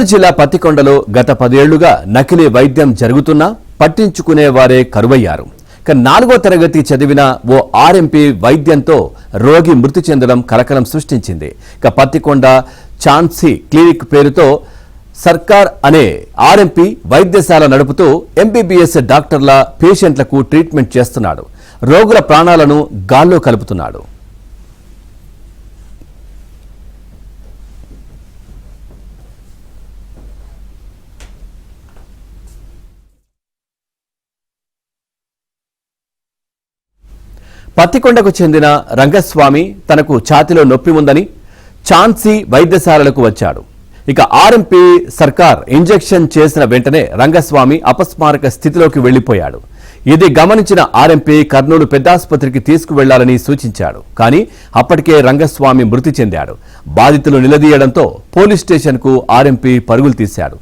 కర్నూలు జిల్లా పత్తికొండలో గత 10 ఏళ్లుగా నకిలీ వైద్యం జరుగుతున్నా పట్టించుకునేవారే కరువయ్యారు. 4వ తరగతి చదివిన ఓ ఆర్ఎంపీ వైద్యంతో రోగి మృతి చెందడం కలకలం సృష్టించింది. పత్తికొండ ఛాన్సీ క్లినిక్ పేరుతో సర్కార్ అనే ఆర్ఎంపీ వైద్యశాల నడుపుతూ ఎంబీబీఎస్ డాక్టర్ల పేషెంట్లకు ట్రీట్మెంట్ చేస్తున్నాడు. రోగుల ప్రాణాలను గాల్లో కలుపుతున్నాడు. పత్తికొండకు చెందిన రంగస్వామి తనకు ఛాతిలో నొప్పి ఉందని ఛాన్సీ వైద్యశాలలకు వచ్చాడు. ఆర్ఎంపీ సర్కార్ ఇంజెక్షన్ చేసిన వెంటనే రంగస్వామి అపస్మారక స్థితిలోకి వెళ్లిపోయాడు. ఇది గమనించిన ఆర్ఎంపీ కర్నూలు పెద్దాసుపత్రికి తీసుకువెళ్లాలని సూచించాడు. కానీ అప్పటికే రంగస్వామి మృతి చెందాడు. బాధితులు నిలదీయడంతో పోలీస్ స్టేషన్కు ఆర్ఎంపీ పరుగులు తీశాడు.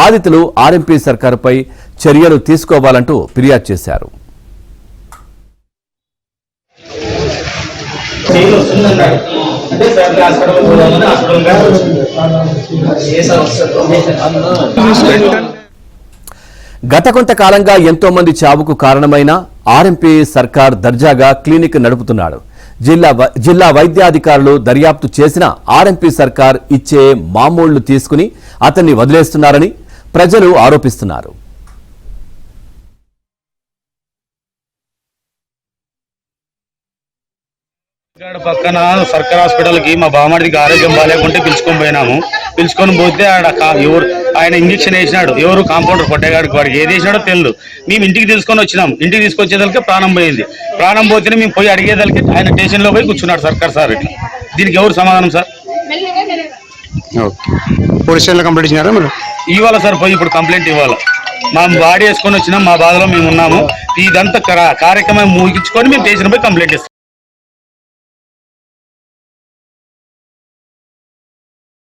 బాధితులు ఆర్ఎంపీ సర్కారుపై చర్యలు తీసుకోవాలంటూ ఫిర్యాదు చేశారు. గత కొంతకాలంగా ఎంతో మంది చావుకు కారణమైన ఆర్ఎంపీ సర్కార్ దర్జాగా క్లినిక్ నడుపుతున్నాడు. జిల్లా వైద్యాధికారులు దర్యాప్తు చేసిన ఆర్ఎంపీ సర్కార్ ఇచ్చే మామూళ్లు తీసుకుని అతన్ని వదిలేస్తున్నారని ప్రజలు ఆరోపిస్తున్నారు. పక్కన సర్కార్ హాస్పిటల్ కి మా బామ్మడికి ఆరోగ్యం బాగాలేకుంటే పిలుచుకొని పోతే ఆయన ఇంజక్షన్ వేసినాడు. ఎవరు కాంపౌండర్ పొట్టేగాడికి వాడికి ఏది వేసినాడో తెలియదు. మేము ఇంటికి తీసుకొని వచ్చినాం. ఇంటికి తీసుకొచ్చేదానికి ప్రాణం పోయింది. ప్రాణం పోతేనే మేము పోయి అడిగేదానికి ఆయన స్టేషన్ లో పోయి కూర్చున్నాడు సర్కార్ సార్. ఇట్లా దీనికి ఎవరు సమాధానం సార్? పోలీస్ స్టేషన్ కంప్లైంట్ ఇచ్చినారా మీరు? ఇవ్వాలి సార్, పోయి ఇప్పుడు కంప్లైంట్ ఇవ్వాలి. మా బాడీ వేసుకొని వచ్చినాం, మా బాధలో మేము ఉన్నాము. ఇదంతా కార్యక్రమం ముగించుకొని మేము స్టేషన్ పోయి కంప్లైంట్ ఇస్తాం.